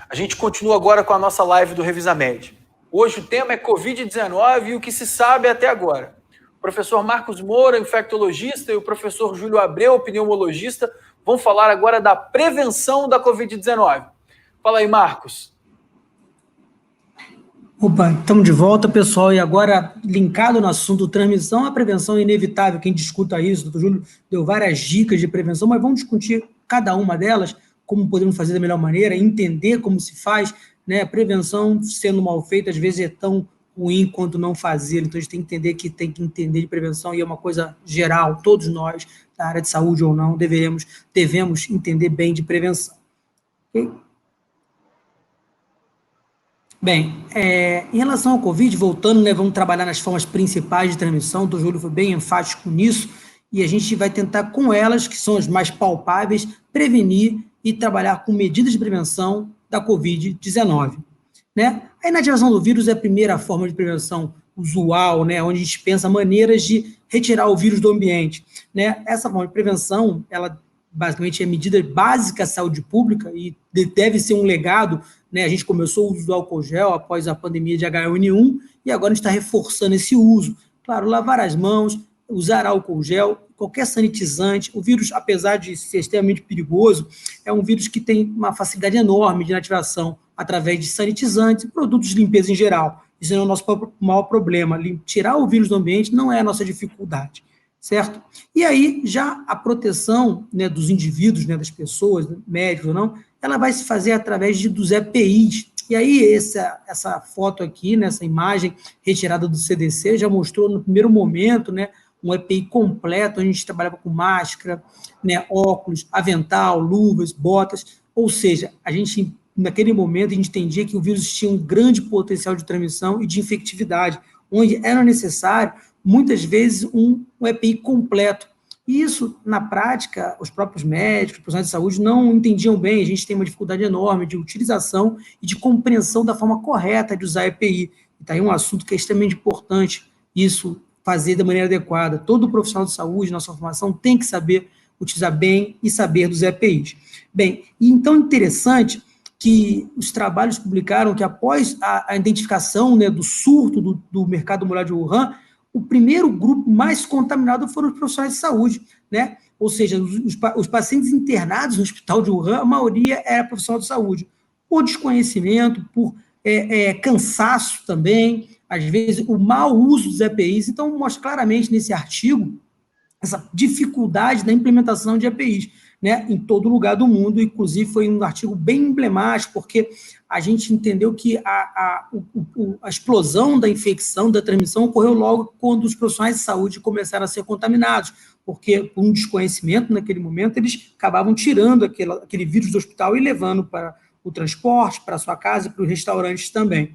A gente continua agora com a nossa live do Revisamed. Hoje o tema é Covid-19 e o que se sabe até agora. O professor Marcos Moura, infectologista, e o professor Júlio Abreu, pneumologista, vão falar agora da prevenção da Covid-19. Fala aí, Marcos. Opa, estamos de volta, pessoal, e agora, linkado no assunto transmissão, a prevenção é inevitável, quem discuta isso, o doutor Júlio deu várias dicas de prevenção, mas vamos discutir cada uma delas, como podemos fazer da melhor maneira, entender como se faz, né? A prevenção, sendo mal feita, às vezes é tão ruim quanto não fazer, então a gente tem que entender que tem que entender de prevenção, e é uma coisa geral, todos nós, da área de saúde ou não, devemos entender bem de prevenção, ok? Bem, em relação ao Covid, voltando, né, vamos trabalhar nas formas principais de transmissão, o Dr. Júlio foi bem enfático nisso, e a gente vai tentar com elas, que são as mais palpáveis, prevenir e trabalhar com medidas de prevenção da Covid-19. Né? A inativação do vírus é a primeira forma de prevenção usual, né, onde a gente pensa maneiras de retirar o vírus do ambiente. Né? Essa forma de prevenção, ela basicamente é medida básica da saúde pública e deve ser um legado, né? A gente começou o uso do álcool gel após a pandemia de H1N1 e agora a gente está reforçando esse uso. Claro, lavar as mãos, usar álcool gel, qualquer sanitizante. O vírus, apesar de ser extremamente perigoso, é um vírus que tem uma facilidade enorme de inativação através de sanitizantes e produtos de limpeza em geral. Isso é o nosso maior problema. Tirar o vírus do ambiente não é a nossa dificuldade. Certo? E aí, já a proteção, né, dos indivíduos, né, das pessoas, médicos ou não, ela vai se fazer através dos EPIs. E aí, essa foto aqui, nessa imagem retirada do CDC, já mostrou no primeiro momento, né, um EPI completo, onde a gente trabalhava com máscara, né, óculos, avental, luvas, botas, ou seja, a gente, naquele momento, a gente entendia que o vírus tinha um grande potencial de transmissão e de infectividade, onde era necessário muitas vezes um EPI completo. E isso, na prática, os próprios médicos, os profissionais de saúde não entendiam bem, a gente tem uma dificuldade enorme de utilização e de compreensão da forma correta de usar EPI. Está aí um assunto que é extremamente importante, isso fazer da maneira adequada. Todo profissional de saúde, nossa formação, tem que saber utilizar bem e saber dos EPIs. Bem, e então interessante que os trabalhos publicaram que após a identificação, né, do surto do mercado municipal de Wuhan, o primeiro grupo mais contaminado foram os profissionais de saúde, né? Ou seja, os pacientes internados no hospital de Wuhan, a maioria era profissional de saúde, por desconhecimento, por cansaço também, às vezes o mau uso dos EPIs. Então, mostra claramente nesse artigo essa dificuldade da implementação de EPIs, né, em todo lugar do mundo, inclusive foi um artigo bem emblemático, porque a gente entendeu que a explosão da infecção, da transmissão, ocorreu logo quando os profissionais de saúde começaram a ser contaminados, porque, por um desconhecimento naquele momento, eles acabavam tirando aquele vírus do hospital e levando para o transporte, para a sua casa e para os restaurantes também.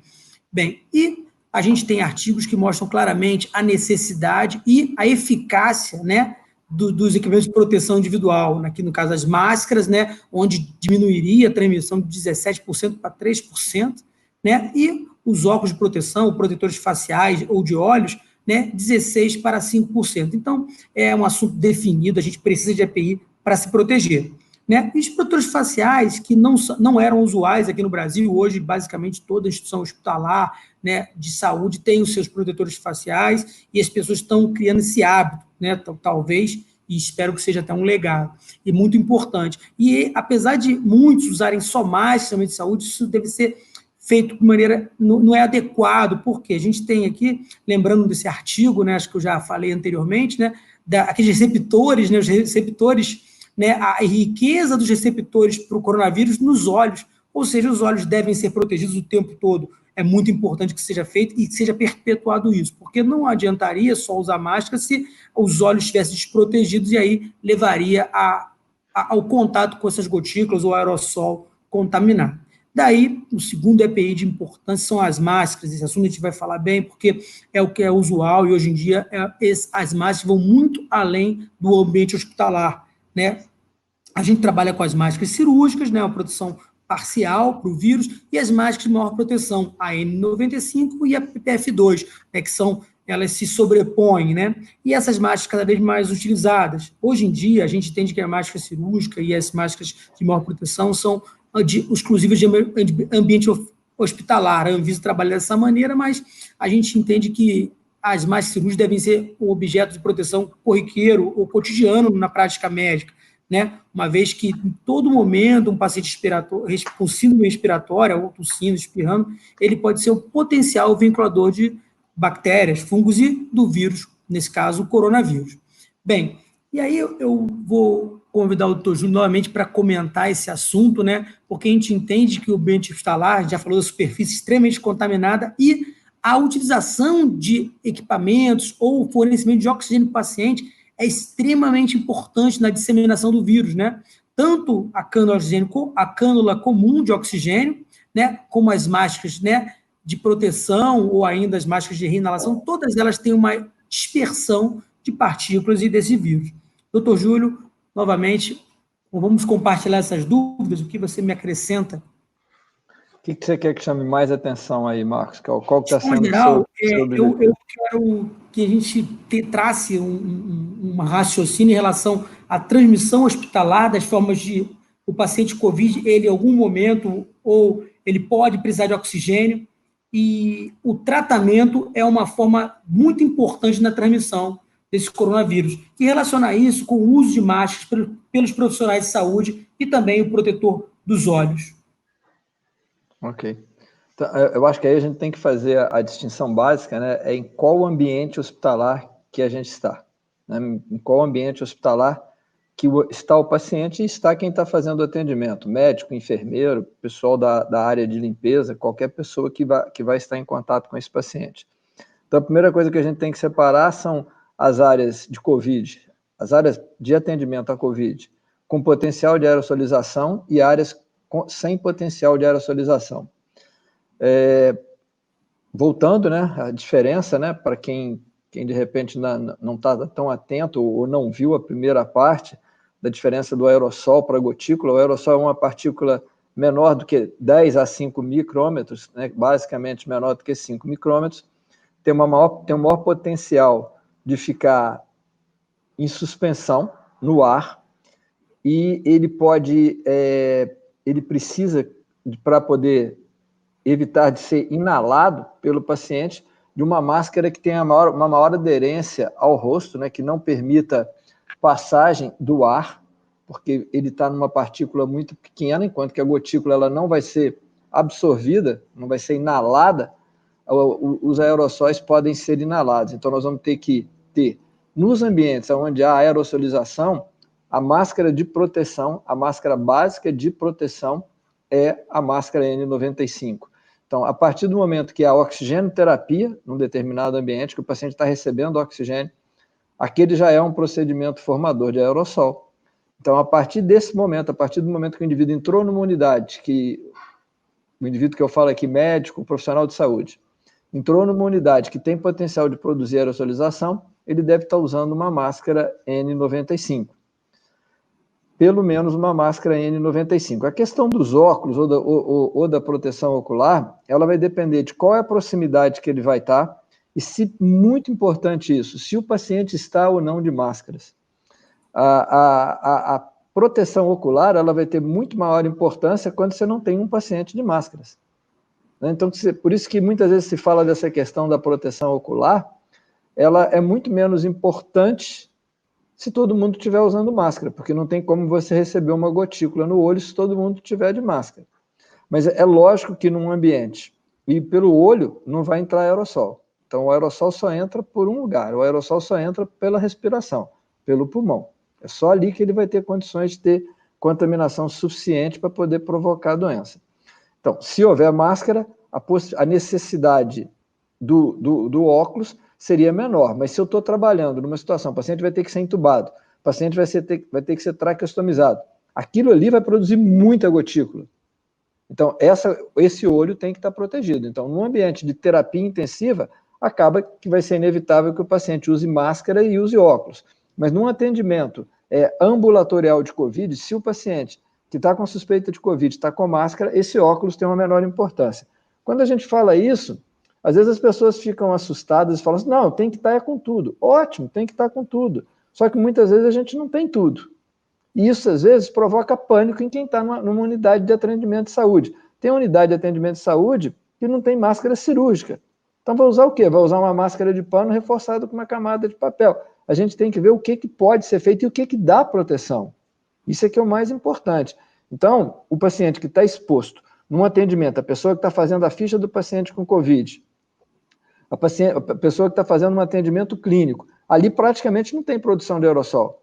Bem, e a gente tem artigos que mostram claramente a necessidade e a eficácia, né, dos equipamentos de proteção individual, aqui no caso as máscaras, né, onde diminuiria a transmissão de 17% para 3%, né, e os óculos de proteção, protetores faciais ou de olhos, né, 16% para 5%. Então, é um assunto definido, a gente precisa de EPI para se proteger. Né? E os protetores faciais, que não eram usuais aqui no Brasil, hoje, basicamente, toda instituição hospitalar, né, de saúde tem os seus protetores faciais e as pessoas estão criando esse hábito, né, talvez, e espero que seja até um legado, e muito importante. E, apesar de muitos usarem só máscara de saúde, isso deve ser feito de maneira, não é adequado, porque a gente tem aqui, lembrando desse artigo, né, acho que eu já falei anteriormente, né, aqueles receptores, né, os receptores, né, a riqueza dos receptores para o coronavírus nos olhos, ou seja, os olhos devem ser protegidos o tempo todo. É muito importante que seja feito e que seja perpetuado isso, porque não adiantaria só usar máscara se os olhos estivessem desprotegidos e aí levaria ao contato com essas gotículas ou aerossol contaminado. Daí, o segundo EPI de importância são as máscaras. Esse assunto a gente vai falar bem, porque é o que é usual e hoje em dia as máscaras vão muito além do ambiente hospitalar, né? A gente trabalha com as máscaras cirúrgicas, né, uma proteção parcial para o vírus, e as máscaras de maior proteção, a N95 e a PPF2, né, que elas se sobrepõem, né? E essas máscaras cada vez mais utilizadas. Hoje em dia, a gente entende que a máscara cirúrgica e as máscaras de maior proteção são exclusivas de ambiente hospitalar. A Anvisa trabalha dessa maneira, mas a gente entende que as máscaras cirúrgicas devem ser um objeto de proteção corriqueiro ou cotidiano na prática médica, né? Uma vez que, em todo momento, um paciente com síndrome respiratória, ou tossindo, espirrando, ele pode ser o potencial vinculador de bactérias, fungos e do vírus, nesse caso, o coronavírus. Bem, e aí eu vou convidar o Dr. Júlio novamente para comentar esse assunto, né? Porque a gente entende que o ambiente hospitalar, já falou da superfície extremamente contaminada e a utilização de equipamentos ou fornecimento de oxigênio para o paciente é extremamente importante na disseminação do vírus, né? Tanto a cânula comum de oxigênio, né, como as máscaras, né, de proteção ou ainda as máscaras de reinalação, todas elas têm uma dispersão de partículas e desse vírus. Doutor Júlio, novamente, vamos compartilhar essas dúvidas, o que você me acrescenta? O que você quer que chame mais atenção aí, Marcos? Qual que está sendo geral, seu eu quero que a gente trace um raciocínio em relação à transmissão hospitalar, das formas de o paciente COVID, ele em algum momento, ou ele pode precisar de oxigênio, e o tratamento é uma forma muito importante na transmissão desse coronavírus, e relacionar isso com o uso de máscaras pelos profissionais de saúde e também o protetor dos olhos. Ok. Então, eu acho que aí a gente tem que fazer a distinção básica, né? É em qual ambiente hospitalar que a gente está. Né? Em qual ambiente hospitalar que está o paciente e está quem está fazendo o atendimento. Médico, enfermeiro, pessoal da área de limpeza, qualquer pessoa que vai estar em contato com esse paciente. Então, a primeira coisa que a gente tem que separar são as áreas de COVID, as áreas de atendimento à COVID, com potencial de aerosolização e áreas sem potencial de aerosolização. Voltando, né, a diferença, né, para quem de repente não está tão atento ou não viu a primeira parte da diferença do aerossol para a gotícula. O aerossol é uma partícula menor do que 10 a 5 micrômetros, né, basicamente menor do que 5 micrômetros, tem um maior potencial de ficar em suspensão no ar, e ele precisa, para poder evitar de ser inalado pelo paciente, de uma máscara que tenha uma maior aderência ao rosto, né, que não permita passagem do ar, porque ele está numa partícula muito pequena, enquanto que a gotícula ela não vai ser absorvida, não vai ser inalada, os aerossóis podem ser inalados. Então, nós vamos ter que ter, nos ambientes onde há aerosolização, a máscara de proteção, a máscara básica de proteção é a máscara N95. Então, a partir do momento que há oxigênio-terapia, num determinado ambiente, que o paciente está recebendo oxigênio, aquele já é um procedimento formador de aerossol. Então, a partir desse momento, a partir do momento que o indivíduo entrou numa unidade, o indivíduo que eu falo aqui, médico, profissional de saúde, entrou numa unidade que tem potencial de produzir aerosolização, ele deve estar usando uma máscara N95. Pelo menos uma máscara N95. A questão dos óculos ou da proteção ocular, ela vai depender de qual é a proximidade que ele vai estar e, se, muito importante isso, se o paciente está ou não de máscaras. A proteção ocular, ela vai ter muito maior importância quando você não tem um paciente de máscaras. Então, por isso que muitas vezes se fala dessa questão da proteção ocular, ela é muito menos importante se todo mundo estiver usando máscara, porque não tem como você receber uma gotícula no olho se todo mundo estiver de máscara. Mas é lógico que num ambiente, e pelo olho não vai entrar aerossol. Então o aerossol só entra por um lugar, o aerossol só entra pela respiração, pelo pulmão. É só ali que ele vai ter condições de ter contaminação suficiente para poder provocar a doença. Então, se houver máscara, a necessidade do óculos seria menor, mas se eu estou trabalhando numa situação, o paciente vai ter que ser entubado, o paciente vai ter que ser traqueostomizado, aquilo ali vai produzir muita gotícula. Então, esse olho tem que estar protegido. Então, num ambiente de terapia intensiva, acaba que vai ser inevitável que o paciente use máscara e use óculos. Mas num atendimento ambulatorial de COVID, se o paciente que está com suspeita de COVID está com máscara, esse óculos tem uma menor importância. Quando a gente fala isso, às vezes as pessoas ficam assustadas e falam assim, não, tem que estar com tudo. Ótimo, tem que estar com tudo. Só que muitas vezes a gente não tem tudo. E isso, às vezes, provoca pânico em quem está numa unidade de atendimento de saúde. Tem unidade de atendimento de saúde que não tem máscara cirúrgica. Então, vai usar o quê? Vai usar uma máscara de pano reforçada com uma camada de papel. A gente tem que ver o que pode ser feito e o que dá proteção. Isso é que é o mais importante. Então, o paciente que está exposto num atendimento, a pessoa que está fazendo a ficha do paciente com Covid, a pessoa que está fazendo um atendimento clínico, ali praticamente não tem produção de aerossol.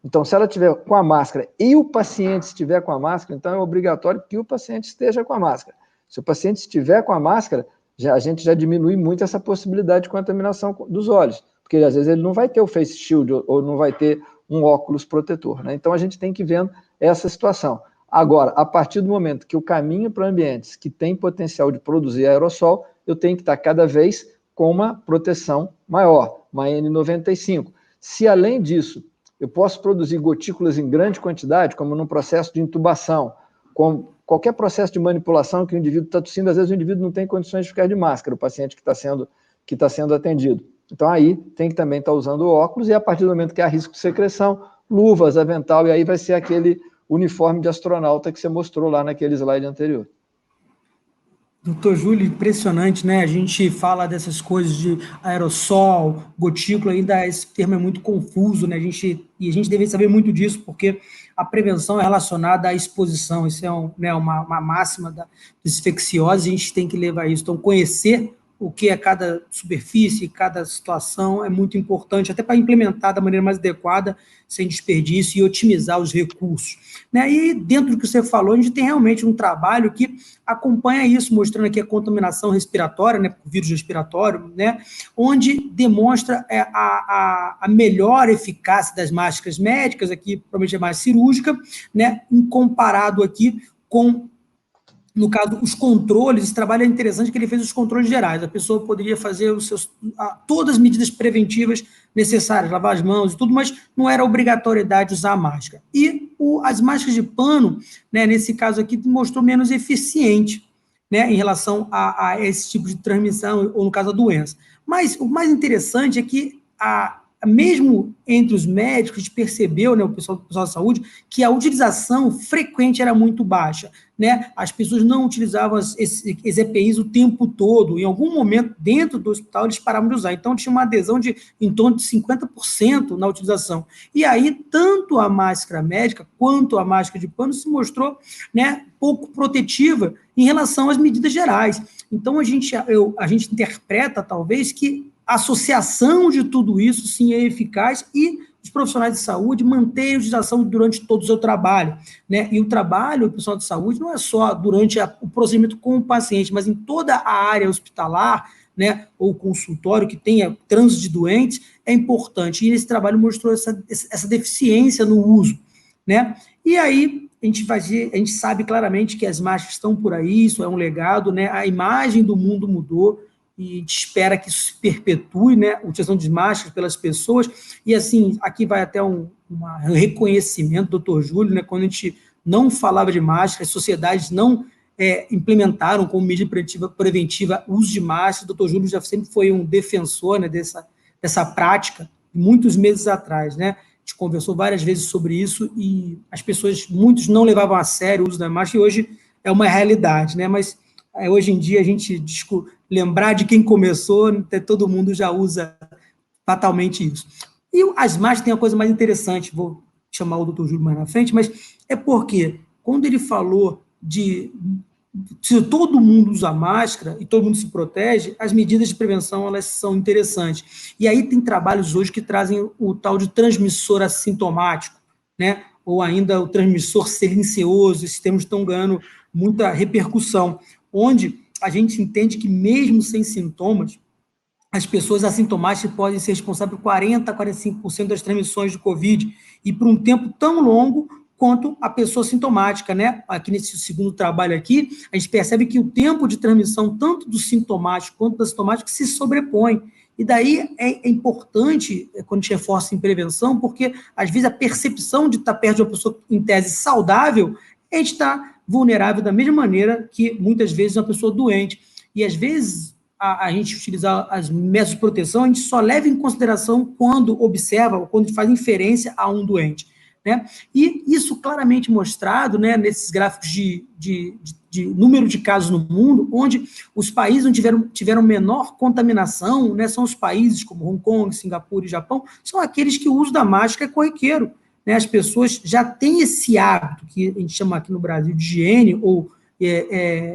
Então, se ela estiver com a máscara e o paciente estiver com a máscara, então é obrigatório que o paciente esteja com a máscara. Se o paciente estiver com a máscara, a gente já diminui muito essa possibilidade de contaminação dos olhos, porque às vezes ele não vai ter o face shield ou não vai ter um óculos protetor, né? Então, a gente tem que ir vendo essa situação. Agora, a partir do momento que eu caminho para ambientes que têm potencial de produzir aerossol, eu tenho que estar cada vez com uma proteção maior, uma N95. Se, além disso, eu posso produzir gotículas em grande quantidade, como num processo de intubação, com qualquer processo de manipulação que o indivíduo está tossindo, às vezes o indivíduo não tem condições de ficar de máscara, o paciente que está sendo atendido. Então, aí tem que também estar usando óculos, e a partir do momento que há risco de secreção, luvas, avental, e aí vai ser aquele uniforme de astronauta que você mostrou lá naquele slide anterior. Doutor Júlio, impressionante, né? A gente fala dessas coisas de aerossol, gotícula, ainda esse termo é muito confuso, né? A gente deve saber muito disso, porque a prevenção é relacionada à exposição. Isso é uma máxima dos infecciosos, e a gente tem que levar isso. Então, conhecer o que é cada superfície, cada situação é muito importante, até para implementar da maneira mais adequada, sem desperdício, e otimizar os recursos, né? E dentro do que você falou, a gente tem realmente um trabalho que acompanha isso, mostrando aqui a contaminação respiratória, né, por vírus respiratório, né, onde demonstra a melhor eficácia das máscaras médicas, aqui provavelmente é mais cirúrgica, né, comparado aqui com, no caso, os controles. Esse trabalho é interessante, que ele fez os controles gerais. A pessoa poderia fazer todas as medidas preventivas necessárias, lavar as mãos e tudo, mas não era obrigatoriedade usar a máscara. E as máscaras de pano, né, nesse caso aqui, mostrou menos eficiente, né, em relação a esse tipo de transmissão, ou no caso, a doença. Mas o mais interessante é que mesmo entre os médicos, a gente percebeu, né, o pessoal da saúde, que a utilização frequente era muito baixa, né? As pessoas não utilizavam esses EPIs o tempo todo. Em algum momento, dentro do hospital, eles paravam de usar. Então, tinha uma adesão de em torno de 50% na utilização. E aí, tanto a máscara médica quanto a máscara de pano se mostrou, né, pouco protetiva em relação às medidas gerais. Então, a gente interpreta, talvez, que a associação de tudo isso, sim, é eficaz, e os profissionais de saúde mantêm a utilização durante todo o seu trabalho, né? E o trabalho do profissional de saúde não é só durante o procedimento com o paciente, mas em toda a área hospitalar, né, ou consultório que tenha trânsito de doentes, é importante. E esse trabalho mostrou essa deficiência no uso, né? E aí a gente sabe claramente que as máscaras estão por aí, isso é um legado, né? A imagem do mundo mudou, e a gente espera que isso se perpetue, né, a utilização de máscaras pelas pessoas. E assim, aqui vai até um reconhecimento, doutor Júlio, né, quando a gente não falava de máscara, as sociedades não implementaram como medida preventiva o uso de máscara. O doutor Júlio já sempre foi um defensor, né, dessa prática, muitos meses atrás, né? A gente conversou várias vezes sobre isso, e as pessoas, muitos não levavam a sério o uso da máscara, e hoje é uma realidade, né? Mas hoje em dia, a gente lembrar de quem começou, todo mundo já usa fatalmente isso. E as máscaras têm uma coisa mais interessante, vou chamar o doutor Júlio mais na frente, mas é porque, quando ele falou se todo mundo usa máscara e todo mundo se protege, as medidas de prevenção, elas são interessantes. E aí tem trabalhos hoje que trazem o tal de transmissor assintomático, né? Ou ainda o transmissor silencioso. Esses termos estão ganhando muita repercussão, onde a gente entende que, mesmo sem sintomas, as pessoas assintomáticas podem ser responsáveis por 40% a 45% das transmissões de Covid, e por um tempo tão longo quanto a pessoa sintomática, né? Aqui nesse segundo trabalho aqui, a gente percebe que o tempo de transmissão, tanto do sintomático quanto do assintomático, se sobrepõe. E daí é importante, quando a gente reforça em prevenção, porque, às vezes, a percepção de estar perto de uma pessoa, em tese, saudável, a gente está vulnerável da mesma maneira que, muitas vezes, uma pessoa doente. E, às vezes, a gente utilizar as métodos de proteção, a gente só leva em consideração quando observa, ou quando faz inferência a um doente. né? E isso claramente mostrado, né, nesses gráficos de número de casos no mundo, onde os países onde tiveram menor contaminação, né, são os países como Hong Kong, Singapura e Japão, são aqueles que o uso da máscara é corriqueiro, né? As pessoas já têm esse hábito, que a gente chama aqui no Brasil de higiene, ou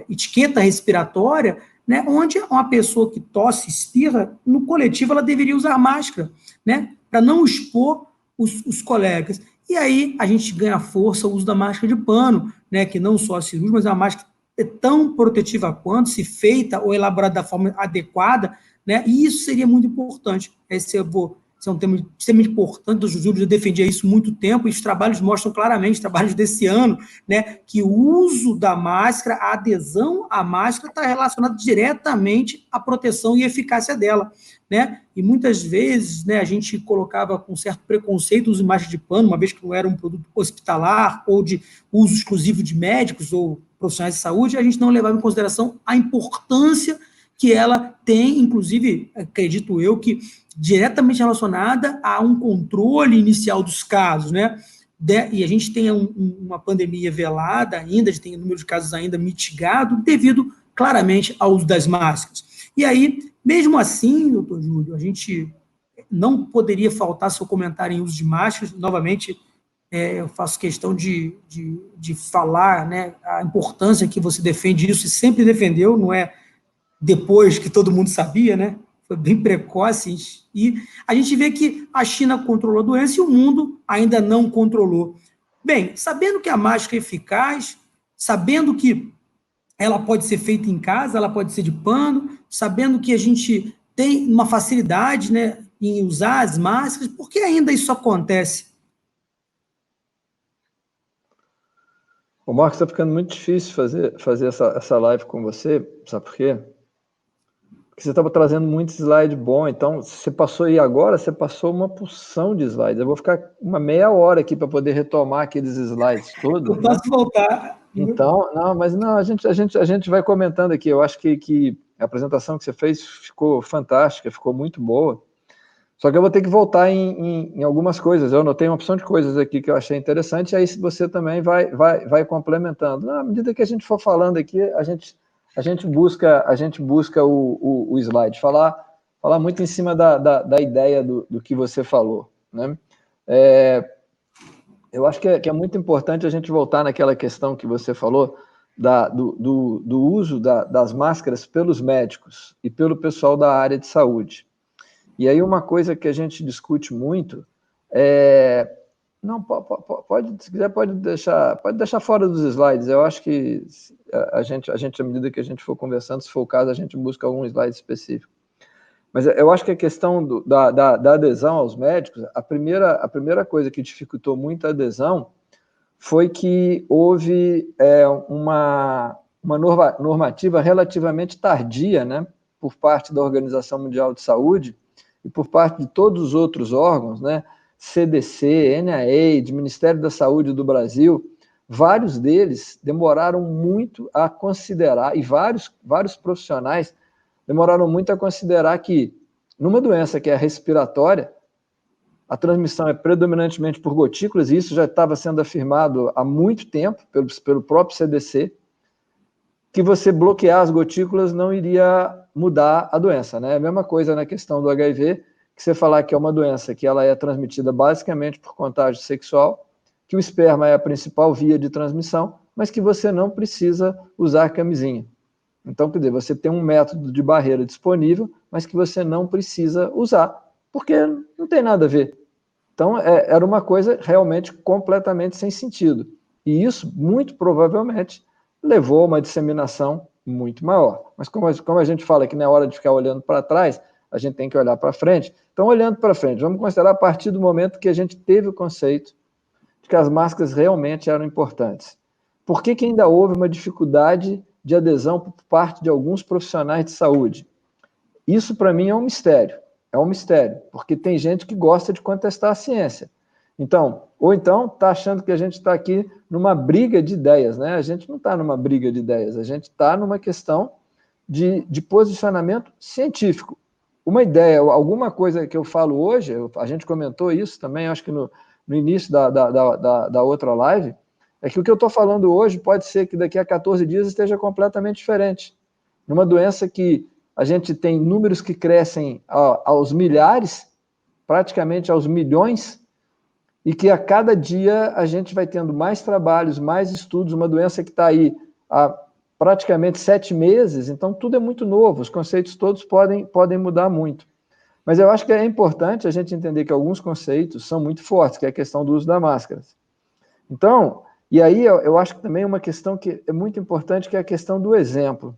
etiqueta respiratória, né, onde uma pessoa que tosse, espirra, no coletivo ela deveria usar máscara, né, para não expor os colegas. E aí a gente ganha força o uso da máscara de pano, né, que não só a cirúrgica, mas é uma máscara é tão protetiva quanto, se feita ou elaborada da forma adequada, né, e isso seria muito importante. Esse é um tema extremamente importante, o Júlio já defendia isso há muito tempo, e os trabalhos mostram claramente, trabalhos desse ano, né, que o uso da máscara, a adesão à máscara está relacionada diretamente à proteção e eficácia dela, né, e muitas vezes, né, a gente colocava com certo preconceito o uso de máscara de pano, uma vez que não era um produto hospitalar ou de uso exclusivo de médicos ou profissionais de saúde, a gente não levava em consideração a importância que ela tem, inclusive, acredito eu, que diretamente relacionada a um controle inicial dos casos, né? E a gente tem uma pandemia velada ainda, a gente tem um número de casos ainda mitigado, devido claramente ao uso das máscaras. E aí, mesmo assim, doutor Júlio, a gente não poderia faltar seu comentário em uso de máscaras. Novamente, eu faço questão de falar, né, a importância que você defende isso, e sempre defendeu, não é depois que todo mundo sabia, né? Foi bem precoce, e a gente vê que a China controlou a doença e o mundo ainda não controlou. Bem, sabendo que a máscara é eficaz, sabendo que ela pode ser feita em casa, ela pode ser de pano, sabendo que a gente tem uma facilidade, né, em usar as máscaras, por que ainda isso acontece? O Marcos, está ficando muito difícil fazer essa live com você, sabe por quê? Porque você estava trazendo muito slide bom, então você passou aí agora, você passou uma porção de slides. Eu vou ficar uma meia hora aqui para poder retomar aqueles slides todos. Eu posso voltar. Então, não, a gente vai comentando aqui. Eu acho que a apresentação que você fez ficou fantástica, ficou muito boa. Só que eu vou ter que voltar em algumas coisas. Eu anotei uma opção de coisas aqui que eu achei interessante, e aí você também vai complementando. À medida que a gente for falando aqui, a gente busca o slide, falar muito em cima da ideia do que você falou, né? Eu acho que é muito importante a gente voltar naquela questão que você falou do uso das máscaras pelos médicos e pelo pessoal da área de saúde. E aí uma coisa que a gente discute muito não, pode, se quiser, pode deixar fora dos slides. Eu acho que a gente, à medida que a gente for conversando, se for o caso, a gente busca algum slide específico. Mas eu acho que a questão da adesão aos médicos, a primeira coisa que dificultou muito a adesão foi que houve uma normativa relativamente tardia, né, por parte da Organização Mundial de Saúde e por parte de todos os outros órgãos, né, CDC, NIH, Ministério da Saúde do Brasil, vários deles demoraram muito a considerar, e vários profissionais demoraram muito a considerar que, numa doença que é respiratória, a transmissão é predominantemente por gotículas, e isso já estava sendo afirmado há muito tempo pelo próprio CDC, que você bloquear as gotículas não iria mudar a doença, né? É a mesma coisa na questão do HIV, que você falar que é uma doença que ela é transmitida basicamente por contágio sexual, que o esperma é a principal via de transmissão, mas que você não precisa usar camisinha. Então, quer dizer, você tem um método de barreira disponível, mas que você não precisa usar, porque não tem nada a ver. Então, era uma coisa realmente completamente sem sentido. E isso, muito provavelmente, levou a uma disseminação muito maior. Mas como a gente fala que não é hora de ficar olhando para trás, a gente tem que olhar para frente. Então, olhando para frente, vamos considerar a partir do momento que a gente teve o conceito de que as máscaras realmente eram importantes. Por que ainda houve uma dificuldade de adesão por parte de alguns profissionais de saúde? Isso, para mim, é um mistério, porque tem gente que gosta de contestar a ciência. Ou então está achando que a gente está aqui numa briga de ideias, né? A gente não está numa briga de ideias, a gente está numa questão de posicionamento científico. Uma ideia, alguma coisa que eu falo hoje, a gente comentou isso também, acho que no início da outra live, é que o que eu estou falando hoje pode ser que daqui a 14 dias esteja completamente diferente. Numa doença que a gente tem números que crescem aos milhares, praticamente aos milhões, e que a cada dia a gente vai tendo mais trabalhos, mais estudos, uma doença que está aí há praticamente 7 meses, então tudo é muito novo, os conceitos todos podem mudar muito. Mas eu acho que é importante a gente entender que alguns conceitos são muito fortes, que é a questão do uso da máscara. Então, e aí eu acho que também uma questão que é muito importante, que é a questão do exemplo.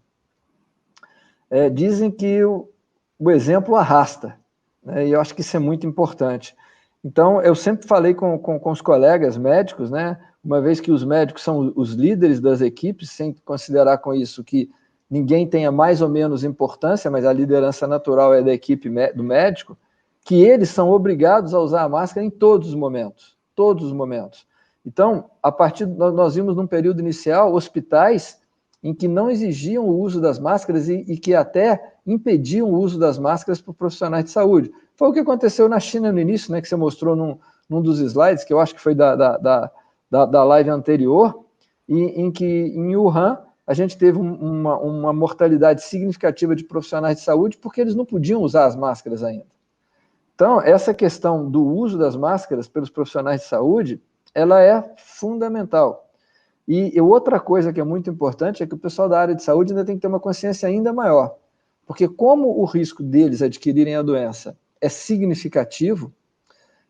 Dizem que o exemplo arrasta, né? E eu acho que isso é muito importante. Então, eu sempre falei com os colegas médicos, né? Uma vez que os médicos são os líderes das equipes, sem considerar com isso que ninguém tenha mais ou menos importância, mas a liderança natural é da equipe do médico, que eles são obrigados a usar a máscara em todos os momentos. Todos os momentos. Então, nós vimos num período inicial hospitais em que não exigiam o uso das máscaras e que até impediam o uso das máscaras por profissionais de saúde. Foi o que aconteceu na China no início, né, que você mostrou num dos slides, que eu acho que foi da live anterior, em que em Wuhan a gente teve uma mortalidade significativa de profissionais de saúde porque eles não podiam usar as máscaras ainda. Então, essa questão do uso das máscaras pelos profissionais de saúde, ela é fundamental. E outra coisa que é muito importante é que o pessoal da área de saúde ainda tem que ter uma consciência ainda maior, porque como o risco deles adquirirem a doença é significativo,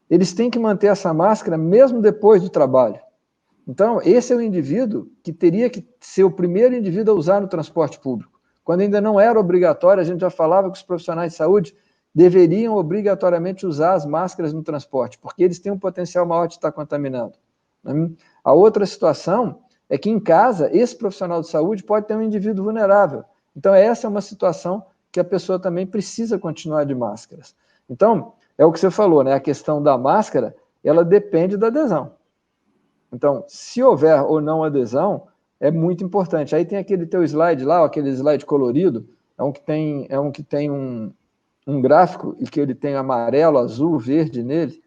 eles têm que manter essa máscara mesmo depois do trabalho. Então, esse é o indivíduo que teria que ser o primeiro indivíduo a usar no transporte público. Quando ainda não era obrigatório, a gente já falava que os profissionais de saúde deveriam obrigatoriamente usar as máscaras no transporte, porque eles têm um potencial maior de estar contaminando. A outra situação é que em casa, esse profissional de saúde pode ter um indivíduo vulnerável. Então, essa é uma situação que a pessoa também precisa continuar de máscaras. Então, é o que você falou, né? A questão da máscara, ela depende da adesão. Então, se houver ou não adesão, é muito importante. Aí tem aquele teu slide lá, aquele slide colorido, é um que tem um gráfico e que ele tem amarelo, azul, verde nele.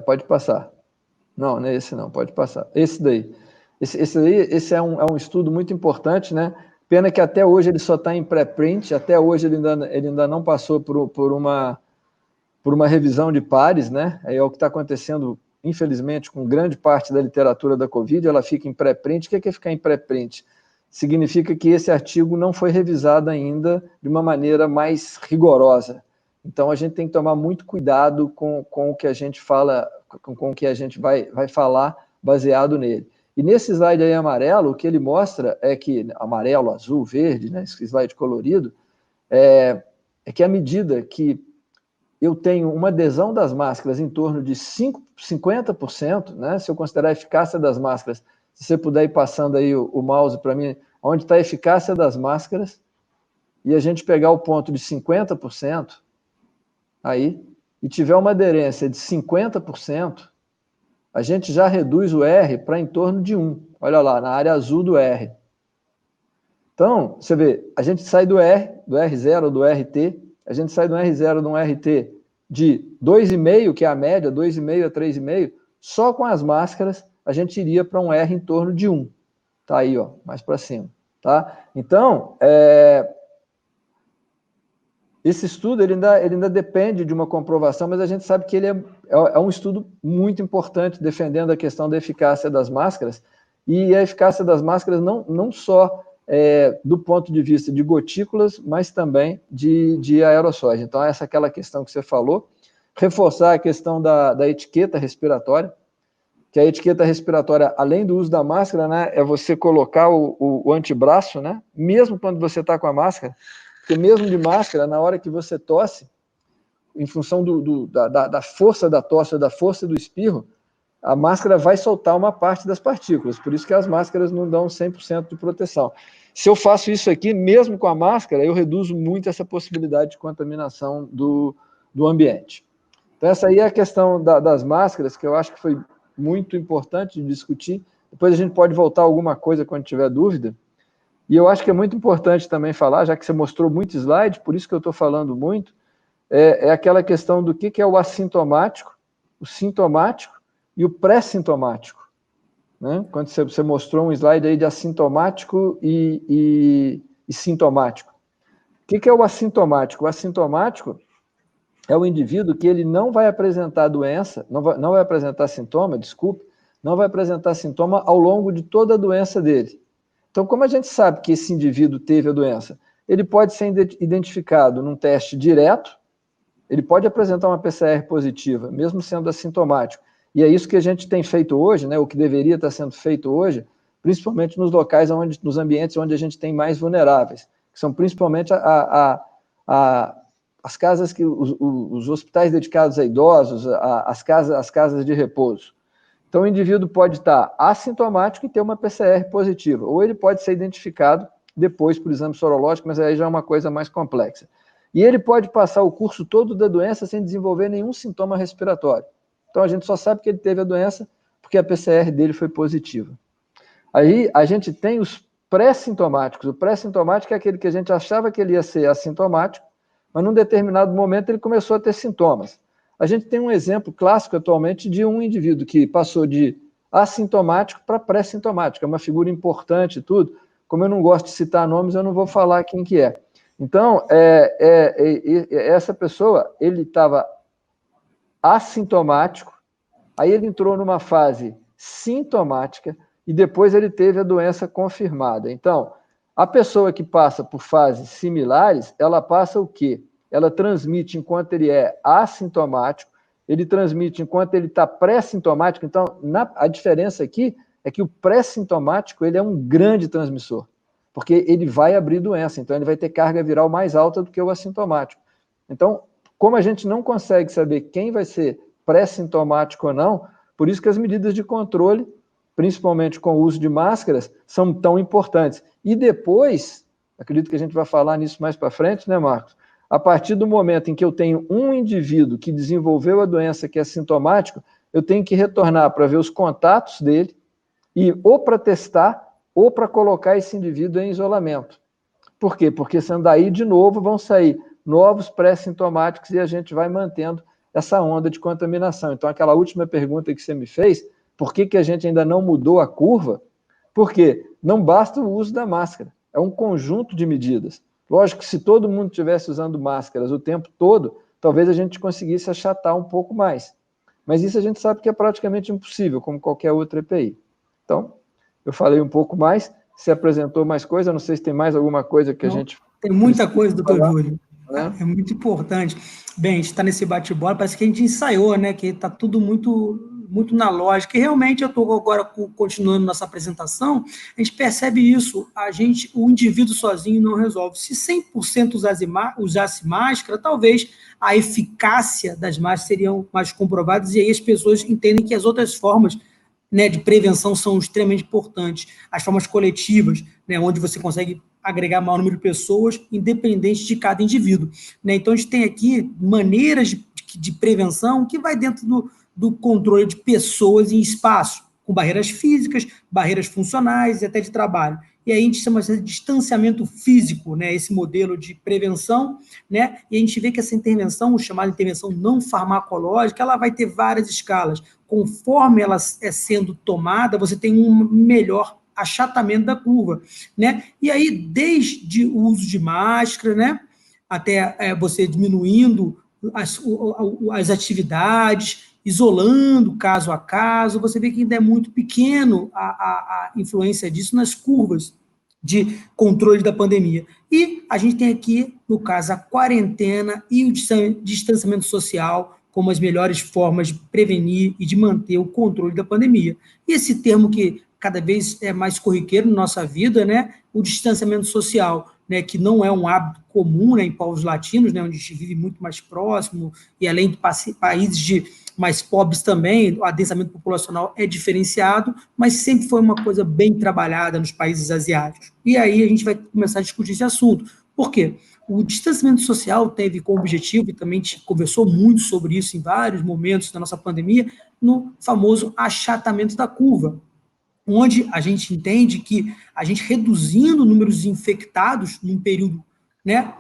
Pode passar. Não, não é esse não, pode passar. Esse daí. Esse é um estudo muito importante, né? Pena que até hoje ele só está em pré-print, até hoje ele ainda não passou por uma revisão de pares, né? É o que está acontecendo, infelizmente, com grande parte da literatura da Covid, ela fica em pré-print. O que é ficar em pré-print? Significa que esse artigo não foi revisado ainda de uma maneira mais rigorosa. Então, a gente tem que tomar muito cuidado com o que a gente fala, com o que a gente vai falar baseado nele. E nesse slide aí amarelo, o que ele mostra é que, amarelo, azul, verde, né, esse slide colorido, é que à medida que eu tenho uma adesão das máscaras em torno de 50%, né, se eu considerar a eficácia das máscaras, se você puder ir passando aí o mouse para mim, onde está a eficácia das máscaras, e a gente pegar o ponto de 50%, aí, e tiver uma aderência de 50%, a gente já reduz o R para em torno de 1. Olha lá, na área azul do R. Então, você vê, a gente sai do R0, do RT, a gente sai do R0, do RT de 2,5, que é a média, 2,5 a 3,5, só com as máscaras a gente iria para um R em torno de 1. Tá aí, ó, mais para cima. Tá? Então, esse estudo ele ainda depende de uma comprovação, mas a gente sabe que ele é um estudo muito importante defendendo a questão da eficácia das máscaras, e a eficácia das máscaras não só do ponto de vista de gotículas, mas também de aerossóis. Então, essa é aquela questão que você falou, reforçar a questão da etiqueta respiratória, que a etiqueta respiratória, além do uso da máscara, né, é você colocar o antebraço, né, mesmo quando você está com a máscara, porque mesmo de máscara, na hora que você tosse, em função da força da tosse, da força do espirro, a máscara vai soltar uma parte das partículas, por isso que as máscaras não dão 100% de proteção. Se eu faço isso aqui, mesmo com a máscara, eu reduzo muito essa possibilidade de contaminação do ambiente. Então, essa aí é a questão das máscaras, que eu acho que foi muito importante de discutir. Depois a gente pode voltar a alguma coisa quando tiver dúvida. E eu acho que é muito importante também falar, já que você mostrou muito slide, por isso que eu estou falando muito, é aquela questão do que é o assintomático o sintomático e o pré-sintomático, né? Quando você mostrou um slide aí de assintomático e sintomático. O que é o assintomático? O assintomático é o indivíduo que ele não vai apresentar doença, não vai apresentar sintoma, desculpe, não vai apresentar sintoma ao longo de toda a doença dele. Então, como a gente sabe que esse indivíduo teve a doença? Ele pode ser identificado num teste direto, ele pode apresentar uma PCR positiva, mesmo sendo assintomático. E é isso que a gente tem feito hoje, né, o que deveria estar sendo feito hoje, principalmente nos locais, nos ambientes onde a gente tem mais vulneráveis, que são principalmente as casas, os hospitais dedicados a idosos, as casas de repouso. Então, o indivíduo pode estar assintomático e ter uma PCR positiva, ou ele pode ser identificado depois por exame sorológico, mas aí já é uma coisa mais complexa. E ele pode passar o curso todo da doença sem desenvolver nenhum sintoma respiratório. Então, a gente só sabe que ele teve a doença porque a PCR dele foi positiva. Aí, a gente tem os pré-sintomáticos. O pré-sintomático é aquele que a gente achava que ele ia ser assintomático, mas num determinado momento ele começou a ter sintomas. A gente tem um exemplo clássico atualmente de um indivíduo que passou de assintomático para pré-sintomático. É uma figura importante e tudo. Como eu não gosto de citar nomes, eu não vou falar quem que é. Então, essa pessoa, ele estava assintomático, aí ele entrou numa fase sintomática e depois ele teve a doença confirmada. Então, a pessoa que passa por fases similares, ela passa o quê? Ela transmite enquanto ele é assintomático, ele transmite enquanto ele está pré-sintomático. Então, a diferença aqui é que o pré-sintomático ele é um grande transmissor, porque ele vai abrir doença, então ele vai ter carga viral mais alta do que o assintomático. Então, como a gente não consegue saber quem vai ser pré-sintomático ou não, por isso que as medidas de controle, principalmente com o uso de máscaras, são tão importantes. E depois, acredito que a gente vai falar nisso mais para frente, né, Marcos? A partir do momento em que eu tenho um indivíduo que desenvolveu a doença que é sintomático, eu tenho que retornar para ver os contatos dele e ou para testar ou para colocar esse indivíduo em isolamento. Por quê? Porque sendo daí, de novo, vão sair novos pré-sintomáticos e a gente vai mantendo essa onda de contaminação. Então, aquela última pergunta que você me fez, por que a gente ainda não mudou a curva? Porque não basta o uso da máscara, é um conjunto de medidas. Lógico que se todo mundo estivesse usando máscaras o tempo todo, talvez a gente conseguisse achatar um pouco mais. Mas isso a gente sabe que é praticamente impossível, como qualquer outra EPI. Então, eu falei um pouco mais, se apresentou mais coisa, não sei se tem mais alguma coisa que a gente... Tem muita coisa, doutor Júlio. Né? É muito importante. Bem, a gente está nesse bate-bola, parece que a gente ensaiou, né? Que está tudo muito na lógica. E realmente eu estou agora continuando nossa apresentação, a gente percebe isso. O indivíduo sozinho não resolve. Se 100% usasse máscara, talvez a eficácia das máscaras seriam mais comprovadas, e aí as pessoas entendem que as outras formas, né, de prevenção são extremamente importantes. As formas coletivas, né, onde você consegue agregar maior número de pessoas, independente de cada indivíduo. Né? Então, a gente tem aqui maneiras de prevenção que vai dentro do controle de pessoas em espaço, com barreiras físicas, barreiras funcionais e até de trabalho. E aí a gente chama de distanciamento físico, né, esse modelo de prevenção, né, e a gente vê que essa intervenção, chamada intervenção não farmacológica, ela vai ter várias escalas. Conforme ela é sendo tomada, você tem um melhor achatamento da curva, né? E aí, desde o uso de máscara, né, até você diminuindo as atividades, isolando caso a caso, você vê que ainda é muito pequeno a influência disso nas curvas de controle da pandemia. E a gente tem aqui, no caso, a quarentena e o distanciamento social como as melhores formas de prevenir e de manter o controle da pandemia. E esse termo que cada vez é mais corriqueiro na nossa vida, né, o distanciamento social, né, que não é um hábito comum, né, em povos latinos, né, onde a gente vive muito mais próximo, e além de países mais pobres também, o adensamento populacional é diferenciado, mas sempre foi uma coisa bem trabalhada nos países asiáticos. E aí a gente vai começar a discutir esse assunto. Por quê? O distanciamento social teve como objetivo, e também a gente conversou muito sobre isso em vários momentos da nossa pandemia, no famoso achatamento da curva, onde a gente entende que a gente reduzindo o número de infectados num período, né,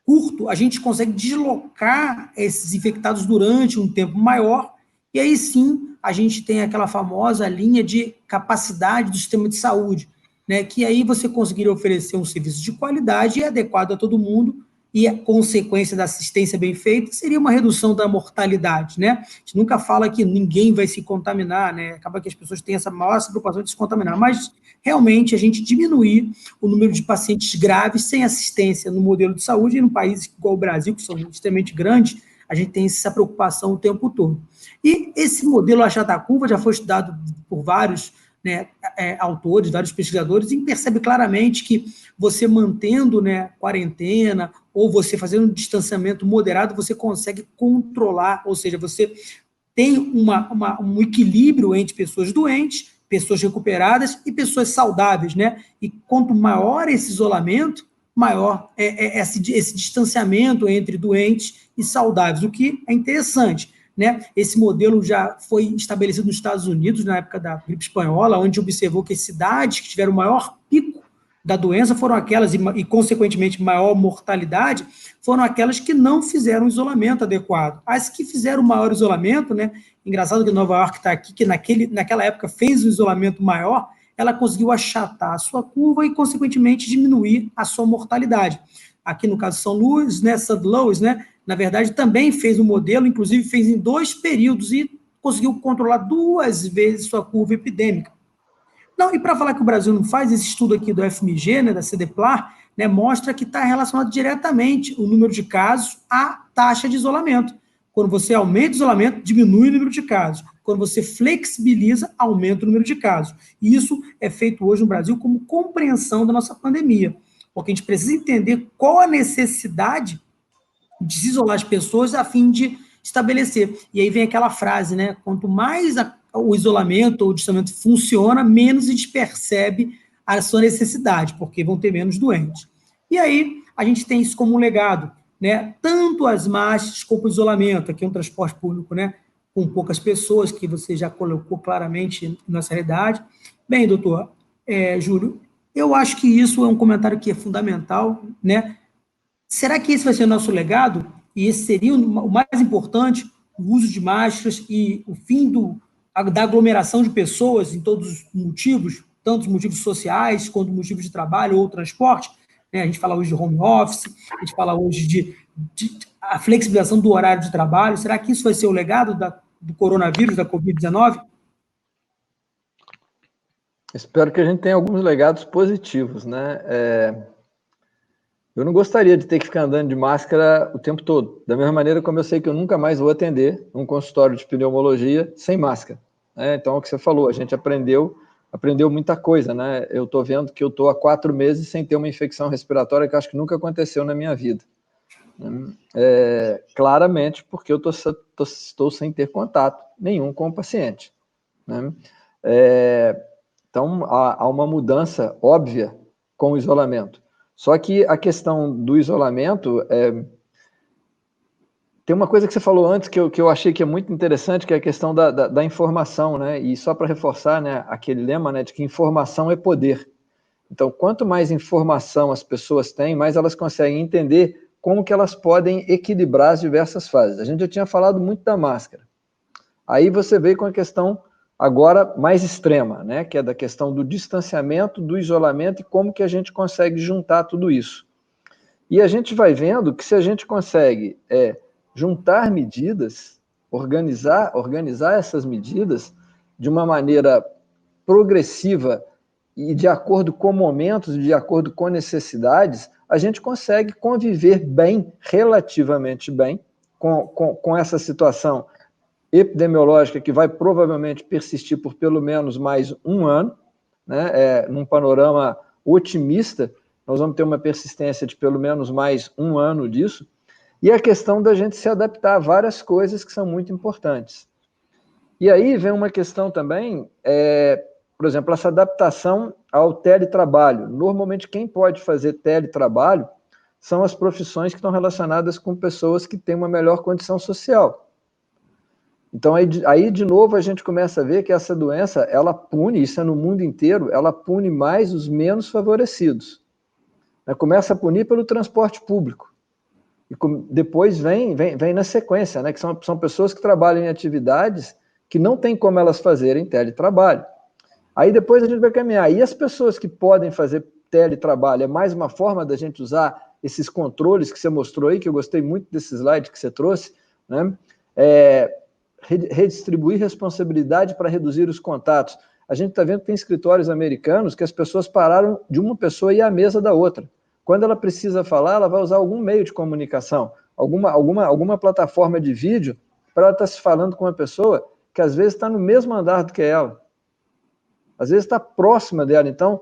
curto, a gente consegue deslocar esses infectados durante um tempo maior E aí sim, a gente tem aquela famosa linha de capacidade do sistema de saúde, né, que aí você conseguiria oferecer um serviço de qualidade e adequado a todo mundo, e a consequência da assistência bem feita seria uma redução da mortalidade, né? A gente nunca fala que ninguém vai se contaminar, né? Acaba que as pessoas têm essa maior preocupação de se contaminar, mas realmente a gente diminuir o número de pacientes graves sem assistência no modelo de saúde, e num país igual o Brasil, que são extremamente grandes, a gente tem essa preocupação o tempo todo. E esse modelo achatacurva já foi estudado por vários, né, autores, vários pesquisadores, e percebe claramente que você mantendo, né, quarentena, ou você fazendo um distanciamento moderado, você consegue controlar, ou seja, você tem um equilíbrio entre pessoas doentes, pessoas recuperadas e pessoas saudáveis, né? E quanto maior esse isolamento, maior esse distanciamento entre doentes e saudáveis, o que é interessante, né? Esse modelo já foi estabelecido nos Estados Unidos, na época da gripe espanhola, onde observou que as cidades que tiveram o maior pico da doença foram aquelas, e consequentemente maior mortalidade, foram aquelas que não fizeram isolamento adequado. As que fizeram maior isolamento, né? Engraçado que Nova York está aqui, que naquela época fez um isolamento maior, ela conseguiu achatar a sua curva e, consequentemente, diminuir a sua mortalidade. Aqui no caso São Luís, né, St. Louis, né, na verdade, também fez um modelo, inclusive fez em 2 períodos e conseguiu controlar 2 vezes sua curva epidêmica. Não, e para falar que o Brasil não faz, esse estudo aqui do FMG, né, da CDPLAR, né, mostra que está relacionado diretamente o número de casos à taxa de isolamento. Quando você aumenta o isolamento, diminui o número de casos. Quando você flexibiliza, aumenta o número de casos. E isso é feito hoje no Brasil como compreensão da nossa pandemia. Porque a gente precisa entender qual a necessidade de se isolar as pessoas a fim de estabelecer. E aí vem aquela frase, né? Quanto mais o isolamento ou o distanciamento funciona, menos a gente percebe a sua necessidade, porque vão ter menos doentes. E aí a gente tem isso como um legado, né? Tanto as marchas como o isolamento, aqui é um transporte público, né? Com poucas pessoas, que você já colocou claramente em nossa realidade. Bem, doutor Júlio, eu acho que isso é um comentário que é fundamental, né? Será que esse vai ser o nosso legado? E esse seria o mais importante, o uso de máscaras e o fim da aglomeração de pessoas em todos os motivos, tanto os motivos sociais, quanto motivos de trabalho ou transporte, né? A gente fala hoje de home office, a gente fala hoje de a flexibilização do horário de trabalho. Será que isso vai ser o legado do coronavírus, da Covid-19? Espero que a gente tenha alguns legados positivos, né? Eu não gostaria de ter que ficar andando de máscara o tempo todo, da mesma maneira como eu sei que eu nunca mais vou atender um consultório de pneumologia sem máscara, né? Então, é o que você falou, a gente aprendeu muita coisa, né? Eu estou vendo que eu estou há 4 meses sem ter uma infecção respiratória que eu acho que nunca aconteceu na minha vida. Claramente porque eu estou sem ter contato nenhum com o paciente, né? Então, há uma mudança óbvia com o isolamento. Só que a questão do isolamento, tem uma coisa que você falou antes que eu achei que é muito interessante, que é a questão da informação, né? E só para reforçar, né, aquele lema, né, de que informação é poder. Então, quanto mais informação as pessoas têm, mais elas conseguem entender como que elas podem equilibrar as diversas fases. A gente já tinha falado muito da máscara. Aí você veio com a questão agora mais extrema, né, que é da questão do distanciamento, do isolamento e como que a gente consegue juntar tudo isso. E a gente vai vendo que se a gente consegue juntar medidas, organizar essas medidas de uma maneira progressiva e de acordo com momentos, de acordo com necessidades, a gente consegue conviver bem, relativamente bem, com essa situação epidemiológica que vai provavelmente persistir por pelo menos mais 1 ano, né? Num panorama otimista, nós vamos ter uma persistência de pelo menos mais 1 ano disso, e a questão da gente se adaptar a várias coisas que são muito importantes. E aí vem uma questão também, por exemplo, essa adaptação ao teletrabalho. Normalmente quem pode fazer teletrabalho são as profissões que estão relacionadas com pessoas que têm uma melhor condição social. Então, aí, de novo, a gente começa a ver que essa doença, ela pune, isso é no mundo inteiro, ela pune mais os menos favorecidos. Começa a punir pelo transporte público. E depois vem na sequência, né, que são pessoas que trabalham em atividades que não tem como elas fazerem teletrabalho. Aí depois a gente vai caminhar. E as pessoas que podem fazer teletrabalho, é mais uma forma da gente usar esses controles que você mostrou aí, que eu gostei muito desse slide que você trouxe, né? Redistribuir responsabilidade para reduzir os contatos. A gente está vendo que tem escritórios americanos que as pessoas pararam de uma pessoa e ir à mesa da outra. Quando ela precisa falar, ela vai usar algum meio de comunicação, alguma plataforma de vídeo para ela estar se falando com uma pessoa que às vezes está no mesmo andar do que ela. Às vezes está próxima dela. Então,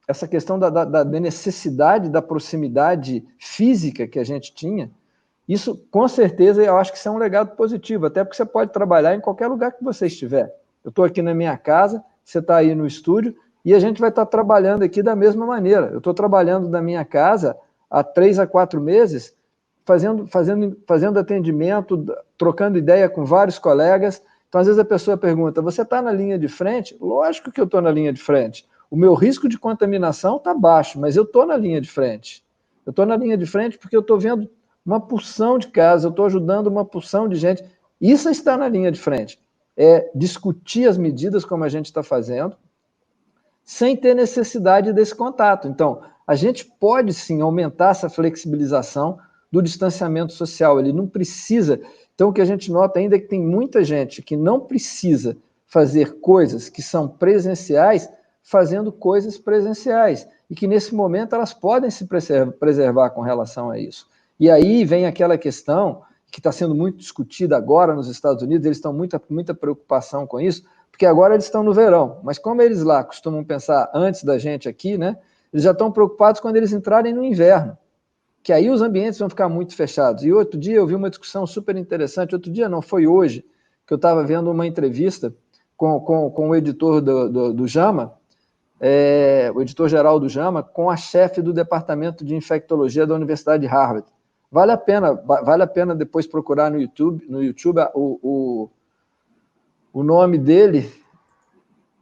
essa questão da necessidade da proximidade física que a gente tinha, isso, com certeza, eu acho que isso é um legado positivo, até porque você pode trabalhar em qualquer lugar que você estiver. Eu estou aqui na minha casa, você está aí no estúdio, e a gente vai estar trabalhando aqui da mesma maneira. Eu estou trabalhando da minha casa há 3 a 4 meses, fazendo atendimento, trocando ideia com vários colegas. Então, às vezes a pessoa pergunta, você está na linha de frente? Lógico que eu estou na linha de frente. O meu risco de contaminação está baixo, mas eu estou na linha de frente. Eu estou na linha de frente porque eu estou vendo uma porção de casos, eu estou ajudando uma porção de gente. Isso está na linha de frente. É discutir as medidas como a gente está fazendo, sem ter necessidade desse contato. Então, a gente pode sim aumentar essa flexibilização do distanciamento social. Ele não precisa. Então, o que a gente nota ainda é que tem muita gente que não precisa fazer coisas que são presenciais, fazendo coisas presenciais, e que nesse momento elas podem se preservar com relação a isso. E aí vem aquela questão que está sendo muito discutida agora nos Estados Unidos, eles estão com muita preocupação com isso, porque agora eles estão no verão, mas como eles lá costumam pensar antes da gente aqui, né, eles já estão preocupados quando eles entrarem no inverno, que aí os ambientes vão ficar muito fechados. E outro dia eu vi uma discussão super interessante, outro dia não, foi hoje, que eu estava vendo uma entrevista com o editor do JAMA, o editor-geral do JAMA, com a chefe do departamento de infectologia da Universidade de Harvard. Vale a pena depois procurar no YouTube o nome dele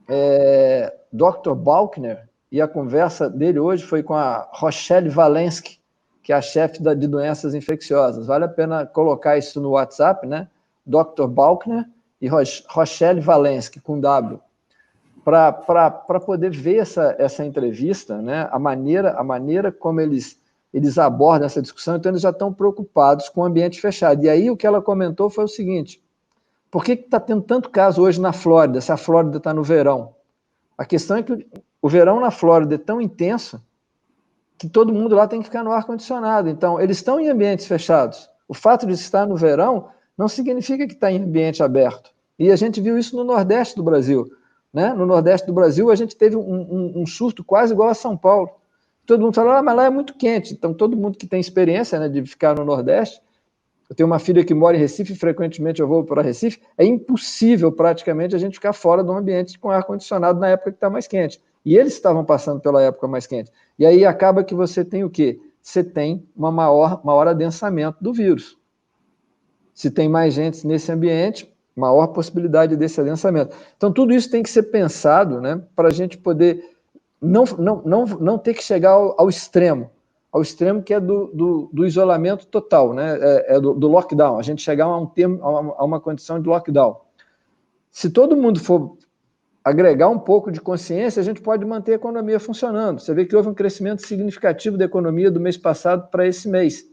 é Dr. Balkner, e a conversa dele hoje foi com a Rochelle Walensky, que é a chefe de doenças infecciosas. Vale a pena colocar isso no WhatsApp, né? Dr. Balkner e Rochelle Walensky, com W, para poder ver essa entrevista, né? A maneira como eles abordam essa discussão. Então eles já estão preocupados com o ambiente fechado. E aí o que ela comentou foi o seguinte: por que está tendo tanto caso hoje na Flórida, se a Flórida está no verão? A questão é que o verão na Flórida é tão intenso que todo mundo lá tem que ficar no ar-condicionado. Então, eles estão em ambientes fechados. O fato de estar no verão não significa que está em ambiente aberto. E a gente viu isso no Nordeste do Brasil, né? No Nordeste do Brasil, a gente teve um surto quase igual a São Paulo. Todo mundo falou, mas lá é muito quente. Então, todo mundo que tem experiência, né, de ficar no Nordeste, eu tenho uma filha que mora em Recife, frequentemente eu vou para Recife, é impossível praticamente a gente ficar fora de um ambiente com ar-condicionado na época que está mais quente. E eles estavam passando pela época mais quente. E aí acaba que você tem o quê? Você tem maior adensamento do vírus. Se tem mais gente nesse ambiente, maior possibilidade desse adensamento. Então, tudo isso tem que ser pensado, né, para a gente poder não ter que chegar ao extremo que é do isolamento total, né, do lockdown, a gente chegar a uma condição de lockdown. Se todo mundo for agregar um pouco de consciência, a gente pode manter a economia funcionando. Você vê que houve um crescimento significativo da economia do mês passado para esse mês.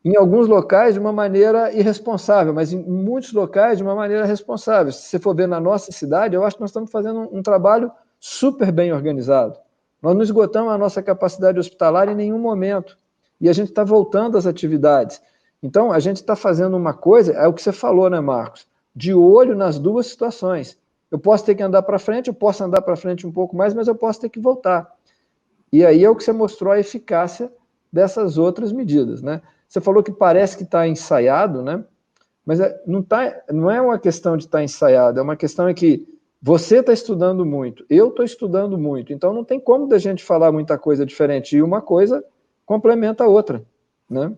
Em alguns locais, de uma maneira irresponsável, mas em muitos locais, de uma maneira responsável. Se você for ver na nossa cidade, eu acho que nós estamos fazendo um trabalho super bem organizado. Nós não esgotamos a nossa capacidade hospitalar em nenhum momento. E a gente está voltando às atividades. Então, a gente está fazendo uma coisa, é o que você falou, né, Marcos? De olho nas duas situações. Eu posso ter que andar para frente, eu posso andar para frente um pouco mais, mas eu posso ter que voltar. E aí é o que você mostrou a eficácia dessas outras medidas, né? Você falou que parece que está ensaiado, né? Mas não é uma questão de estar ensaiado, é uma questão que você está estudando muito, eu estou estudando muito, então não tem como da gente falar muita coisa diferente, e uma coisa complementa a outra, né?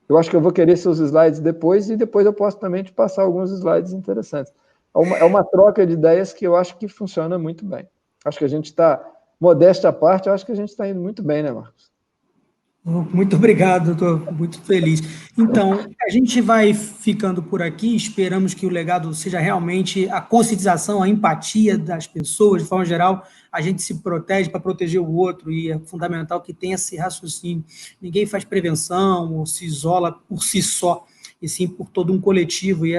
Eu acho que eu vou querer seus slides depois, e depois eu posso também te passar alguns slides interessantes. É uma troca de ideias que eu acho que funciona muito bem. Acho que a gente está, modéstia à parte, eu acho que a gente está indo muito bem, né, Marcos? Muito obrigado, doutor. Muito feliz. Então, a gente vai ficando por aqui. Esperamos que o legado seja realmente a conscientização, a empatia das pessoas, de forma geral. A gente se protege para proteger o outro e é fundamental que tenha esse raciocínio. Ninguém faz prevenção ou se isola por si só, e sim por todo um coletivo. E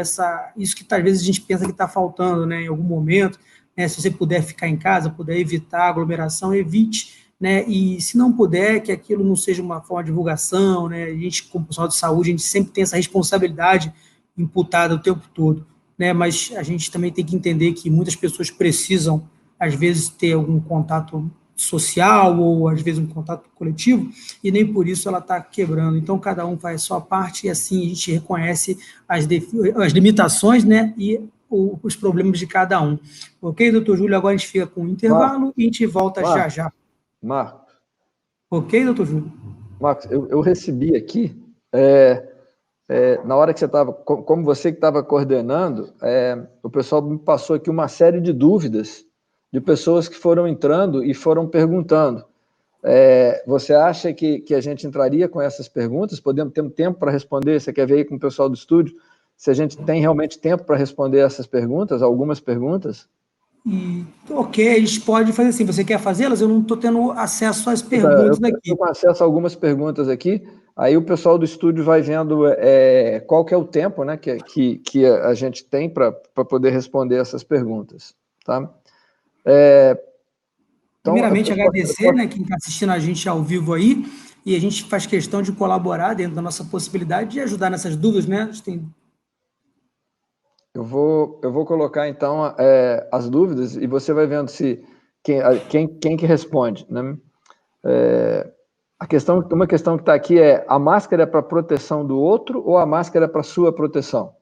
isso que às vezes a gente pensa que está faltando, né, em algum momento. Né, se você puder ficar em casa, puder evitar aglomeração, evite, né, e se não puder, que aquilo não seja uma forma de divulgação, né, a gente, como profissional de saúde, a gente sempre tem essa responsabilidade imputada o tempo todo, né, mas a gente também tem que entender que muitas pessoas precisam, às vezes, ter algum contato social ou, às vezes, um contato coletivo, e nem por isso ela está quebrando. Então, cada um faz a sua parte e, assim, a gente reconhece as limitações, né, e os problemas de cada um. Ok, doutor Júlio? Agora a gente fica com um intervalo e a gente volta já já. Marcos, Ok, doutor Júlio? Marcos, eu recebi aqui, na hora que você estava, como você que estava coordenando, o pessoal me passou aqui uma série de dúvidas de pessoas que foram entrando e foram perguntando. Você acha que a gente entraria com essas perguntas? Podemos ter um tempo para responder? Você quer ver aí com o pessoal do estúdio se a gente tem realmente tempo para responder essas perguntas, algumas perguntas? Ok, a gente pode fazer assim. Você quer fazê-las? Eu não estou tendo acesso às perguntas Eu aqui. estou com acesso a algumas perguntas aqui, aí o pessoal do estúdio vai vendo qual que é o tempo, né, que a gente tem para poder responder essas perguntas. Tá? Então, Primeiramente, agradecer, né, quem está assistindo a gente ao vivo aí, e a gente faz questão de colaborar dentro da nossa possibilidade de ajudar nessas dúvidas, né? A gente tem... eu vou colocar, então, as dúvidas e você vai vendo se quem que responde. Né? Uma questão que está aqui é: a máscara é para proteção do outro ou a máscara é para sua proteção?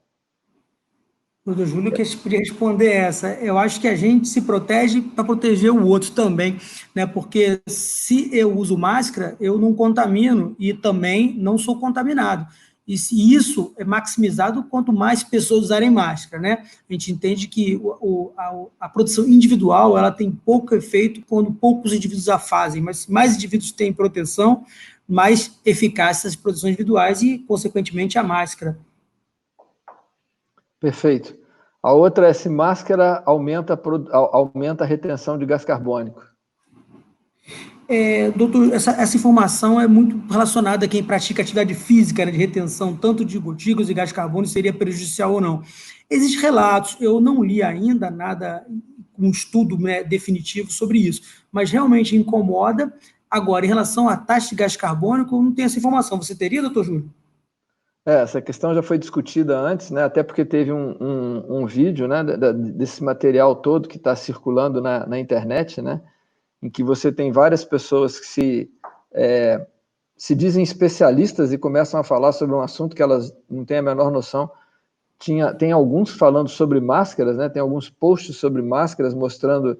Doutor Júlio, que podia responder essa. Eu acho que a gente se protege para proteger o outro também, né? Porque se eu uso máscara, eu não contamino e também não sou contaminado. E se isso é maximizado quanto mais pessoas usarem máscara, né? A gente entende que a proteção individual ela tem pouco efeito quando poucos indivíduos a fazem, mas se mais indivíduos têm proteção, mais eficáceis as proteções individuais e, consequentemente, a máscara. Perfeito. A outra é se máscara aumenta a retenção de gás carbônico. Doutor, essa informação é muito relacionada a quem pratica atividade física, né, de retenção, tanto de gotículas e gás carbônico, seria prejudicial ou não. Existem relatos, eu não li ainda nada, um estudo, né, definitivo sobre isso, mas realmente incomoda. Agora, em relação à taxa de gás carbônico, eu não tenho essa informação. Você teria, doutor Júlio? Essa questão já foi discutida antes, né? Até porque teve um vídeo, né, desse material todo que está circulando na internet, né? Em que você tem várias pessoas que se dizem especialistas e começam a falar sobre um assunto que elas não têm a menor noção. Tem alguns falando sobre máscaras, né? Tem alguns posts sobre máscaras mostrando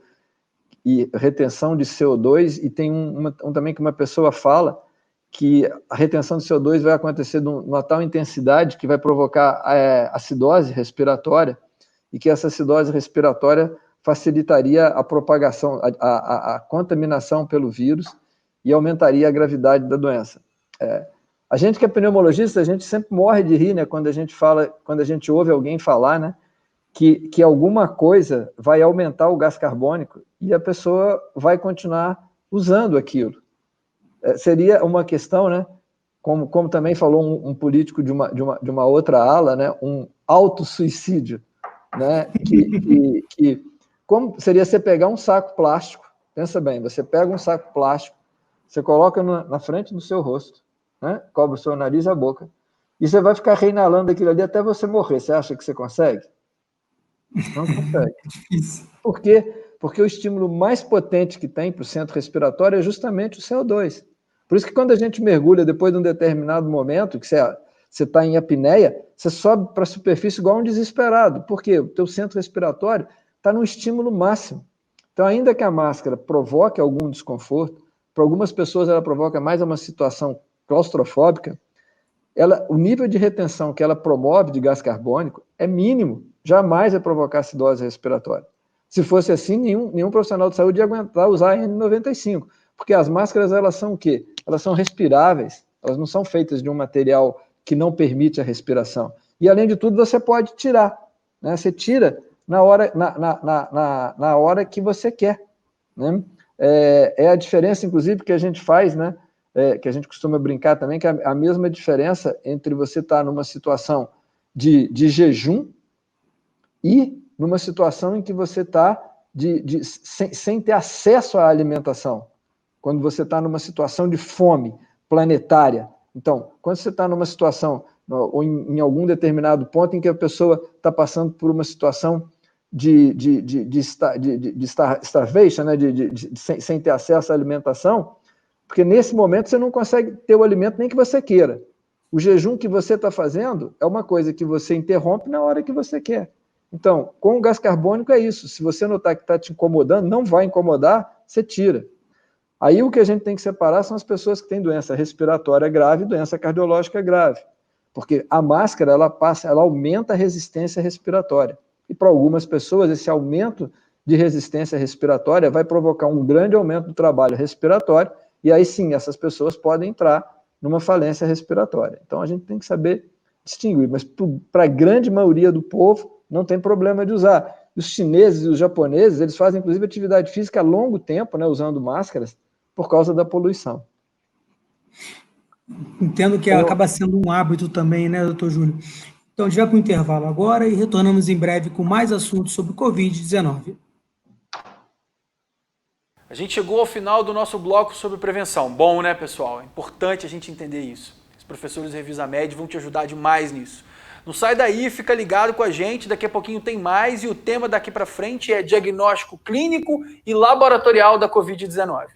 retenção de CO2, e tem também que uma pessoa fala que a retenção de CO2 vai acontecer numa tal intensidade que vai provocar acidose respiratória, e que essa acidose respiratória facilitaria a propagação, a contaminação pelo vírus e aumentaria a gravidade da doença. A gente que é pneumologista, a gente sempre morre de rir, né, quando a gente ouve alguém falar, né, que alguma coisa vai aumentar o gás carbônico e a pessoa vai continuar usando aquilo. Seria uma questão, né, como também falou um político de uma outra ala, né, um autossuicídio, né, como seria você pegar um saco plástico, pensa bem, você pega um saco plástico, você coloca na frente do seu rosto, né, cobre o seu nariz e a boca, e você vai ficar reinalando aquilo ali até você morrer. Você acha que você consegue? Não consegue. Por quê? Porque o estímulo mais potente que tem para o centro respiratório é justamente o CO2. Por isso que quando a gente mergulha depois de um determinado momento, que você está em apneia, você sobe para a superfície igual um desesperado. Por quê? O teu centro respiratório está no estímulo máximo. Então, ainda que a máscara provoque algum desconforto, para algumas pessoas ela provoca mais uma situação claustrofóbica, o nível de retenção que ela promove de gás carbônico é mínimo, jamais vai provocar acidose respiratória. Se fosse assim, nenhum profissional de saúde ia aguentar usar a N95, porque as máscaras, elas são o quê? elas são respiráveis, elas não são feitas de um material que não permite a respiração. E, além de tudo, você pode tirar, né? Você tira na hora que você quer, né? É a diferença, inclusive, que a gente faz, né? Que a gente costuma brincar também, que é a mesma diferença entre você estar numa situação de jejum e numa situação em que você está sem ter acesso à alimentação. Quando você está numa situação de fome planetária. Então, quando você está numa situação, ou em algum determinado ponto em que a pessoa está passando por uma situação de starvation, né? Sem ter acesso à alimentação, porque nesse momento você não consegue ter o alimento nem que você queira. O jejum que você está fazendo é uma coisa que você interrompe na hora que você quer. Então, com o gás carbônico é isso. Se você notar que está te incomodando, não vai incomodar, você tira. Aí o que a gente tem que separar são as pessoas que têm doença respiratória grave e doença cardiológica grave. Porque a máscara, ela aumenta a resistência respiratória. E para algumas pessoas, esse aumento de resistência respiratória vai provocar um grande aumento do trabalho respiratório, e aí sim, essas pessoas podem entrar numa falência respiratória. Então a gente tem que saber distinguir, mas para a grande maioria do povo, não tem problema de usar. Os chineses e os japoneses, eles fazem inclusive atividade física a longo tempo, né, usando máscaras, por causa da poluição. Entendo que acaba sendo um hábito também, né, doutor Júlio? Então, a gente vai para o intervalo agora e retornamos em breve com mais assuntos sobre Covid-19. A gente chegou ao final do nosso bloco sobre prevenção. Bom, né, pessoal? É importante a gente entender isso. Os professores do Revisamed vão te ajudar demais nisso. Não sai daí, fica ligado com a gente, daqui a pouquinho tem mais, e o tema daqui para frente é diagnóstico clínico e laboratorial da Covid-19.